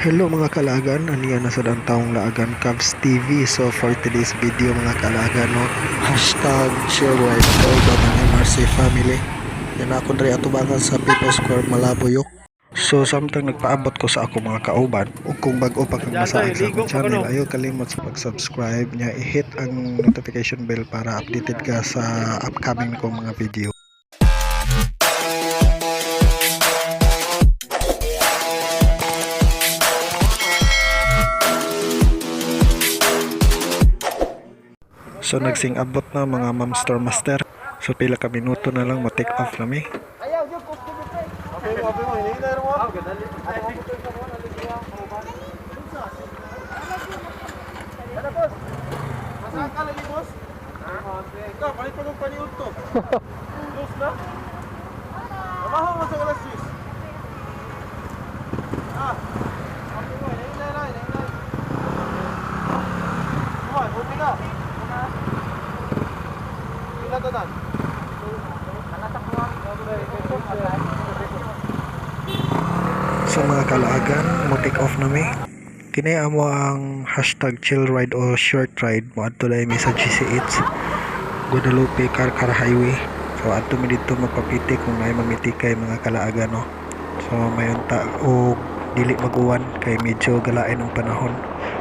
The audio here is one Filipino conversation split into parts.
Hello mga kalagan, aniya na sa taong laagan Cavs TV. So for today's video mga kalagan, no, hashtag share right ko ng MRC family. Yan ako rin atubangan sa People's Square Malabuyoc. So samtang nagpaabot ko sa ako mga kauban, ug kung bago pa kang masaag sa akong channel, ayaw kalimot sa pag-subscribe niya, i-hit ang notification bell para updated ka sa upcoming kong mga video. So nagsing abot na mga mamster master. So pila ka minuto na lang ma-take off nami. Ayaw, yung cook to the plate. Okay, mo, hinihintay mo. Guadalupe. Ano, boss? Masaan ka lagi, boss? Ikaw, palit pa ng paniod to. Boss na? Mabaho mo sa galas, sis. Okay mo, hinihintay. Kuman, buti na. Pila tanan? So mga kalaagan, mo take off na mi. Kinaya mo ang hashtag chill ride o short ride mo adto dai mi sa GCH Guadalupe Carcar highway. So adto mi dito magpapiti kung may mamitikay mga kalaagan, no. So mayon ta og dili mag-uwan kay medyo galain ang panahon.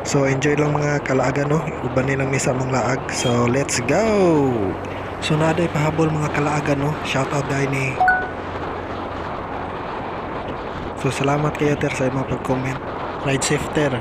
So enjoy lang mga kalaagan, no. Uban nilang mi sa among laag. So let's go. So naday pahabol mga kalaagan, no. Shoutout dai ni. So salamat kayo ter sa imong pag-comment. Ride safe ter.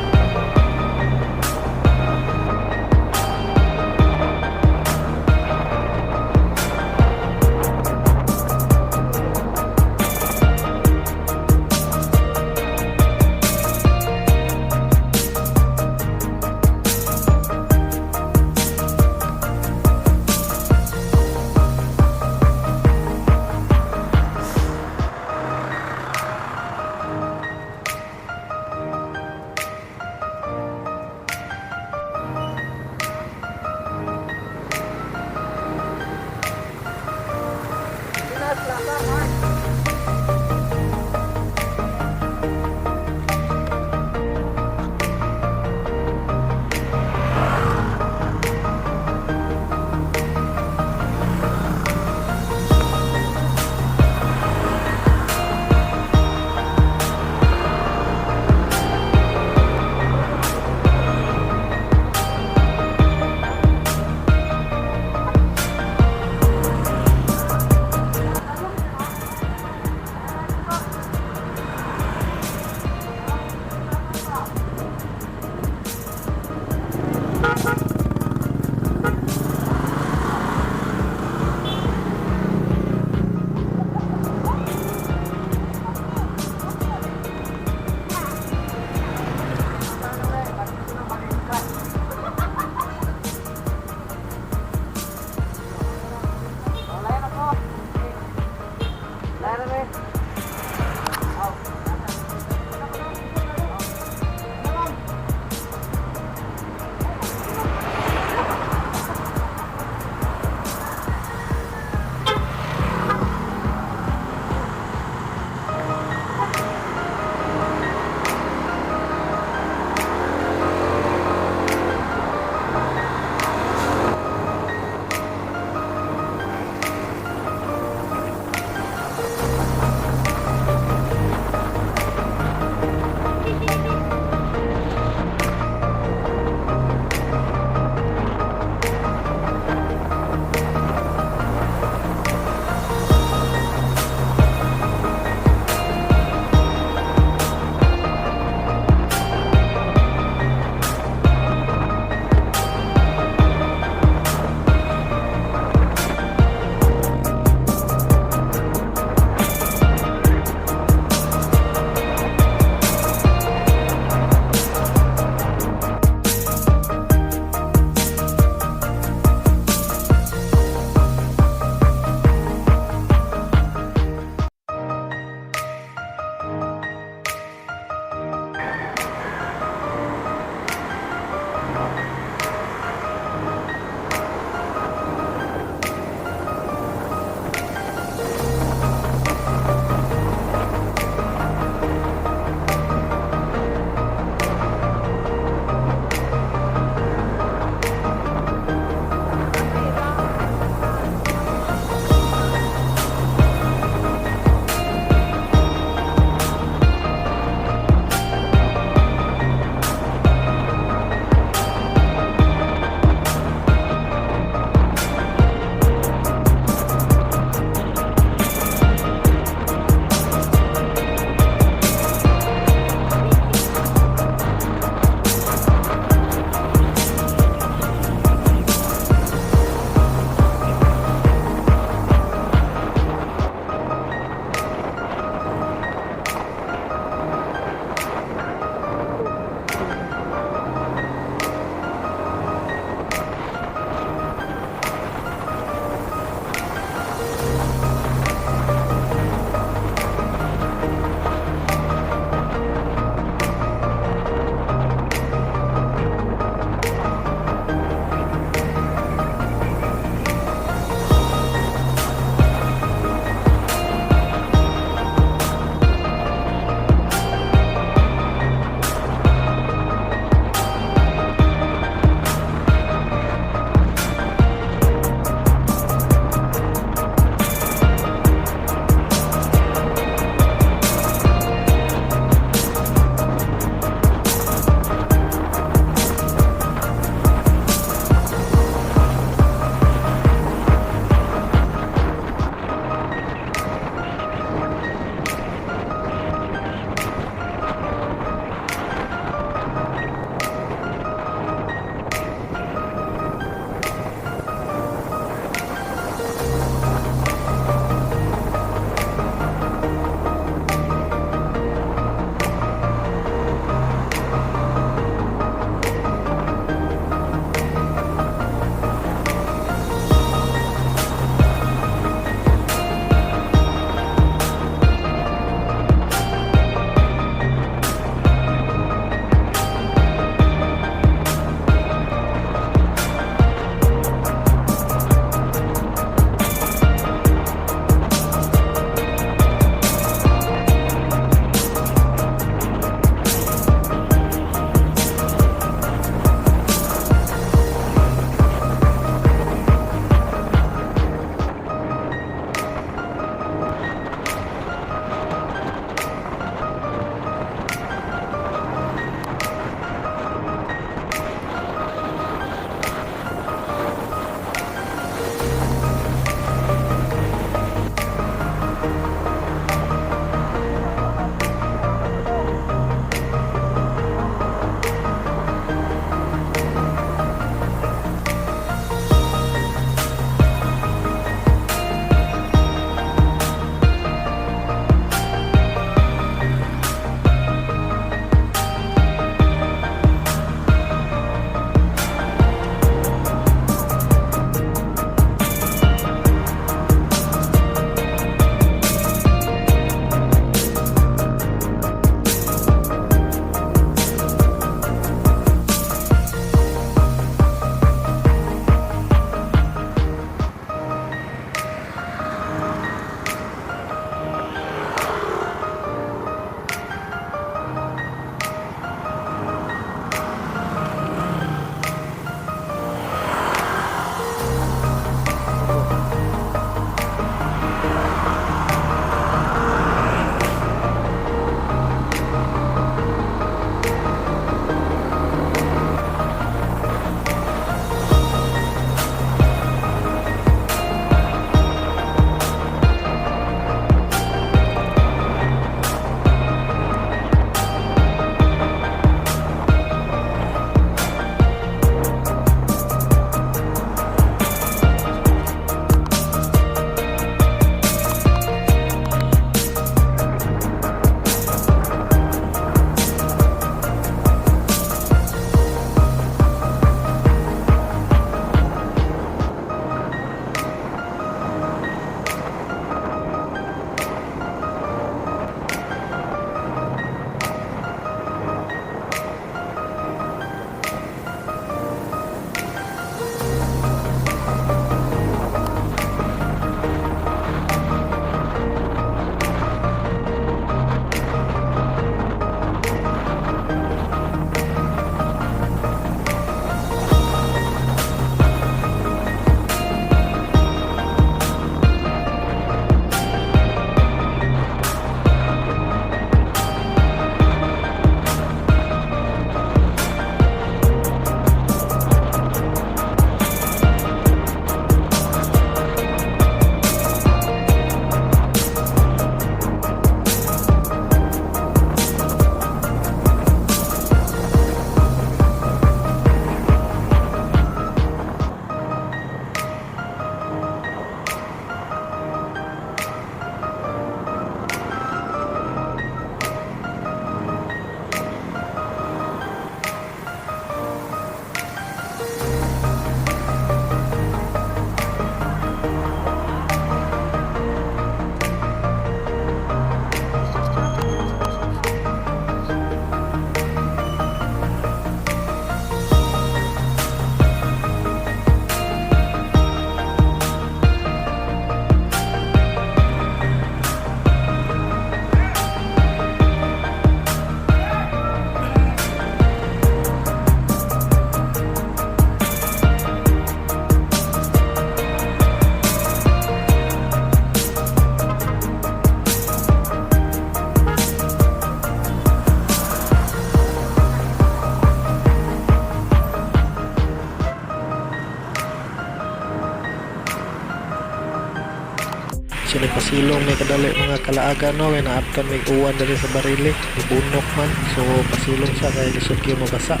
pasilong may kadali mga kalaagan no, may naabtan may uwan dali sa barili, ibunok man. So pasilong sa kay lisod kayo mabasa.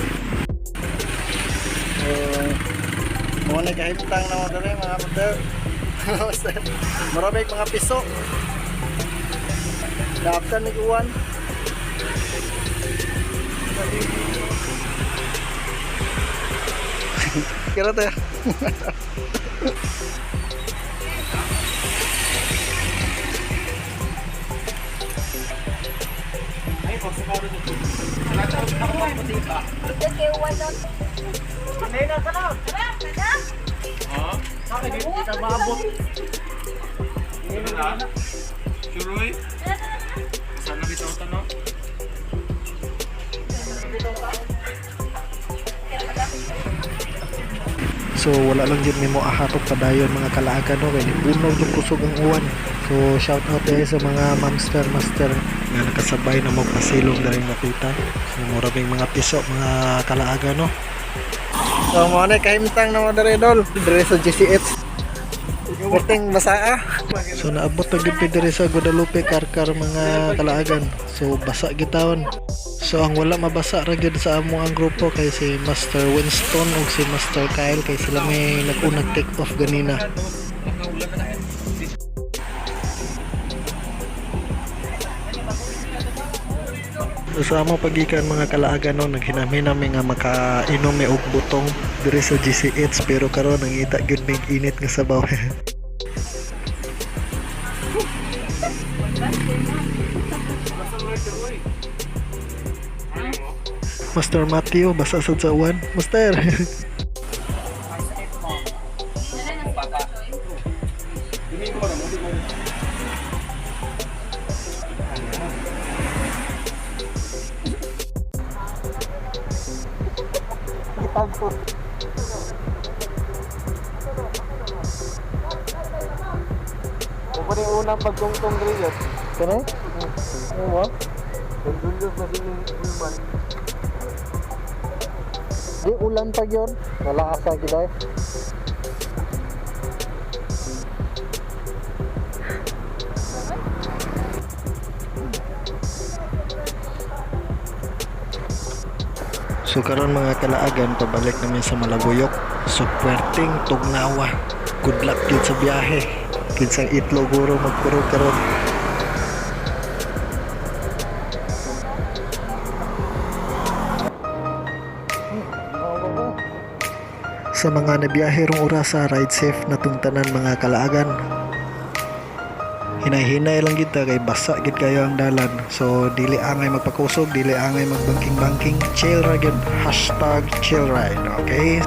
Muna kahimtang na mga dali mga master. Marami mga piso. Naabtan may uwan. Kira tayo. Kita maabot. Ini na. Suroy. Sana bitaw tanong. So wala lang yun mo ahatok pa dayon mga kalaagan no, kaya unog yung kusog ang uwan. So shout out tayo sa mga master nga nakasabay na magpasilong na rin nakita. So maraming mga piso mga kalaagan no. So muna kahimtang na mga dali dol. Dali sa GCH. Perting masaa. So naabot na gud diri sa Guadalupe, Carcar mga kalaagan. So basa gitawon. So ang wala mabasa ra gyud sa amo ang grupo kay si Master Winston ug si Master Kyle kay sila may nag-unang take off ganina. So sa amo pagikan mga kalaagan no, naghinami-nami nga makainom may og butong diri sa GCH pero karon nangita gyud may init nga sabaw. Master Matthew, basa sa uwan. Master. Ako na yung unang pagtungtong grillas. Kana? Oo. Pagtungtong na din yung iman. Di ulan pa yun. Nalakas lagi dahil. So karon mga kalaagan, pabalik namin sa Malabuyoc. So puwerteng tugnawa. Good luck yun sa biyahe. Kinsang itlog guro magpuro karon. Sa mga nabiyahe rong orasa, ride safe na tungtanan mga kalaagan. Hinay-hinay lang kita kay basa gid kayo ang dalan. So dili angay magpakusog, dili angay magbangking-bangking. Chill ra gyud. #chillride. Okay?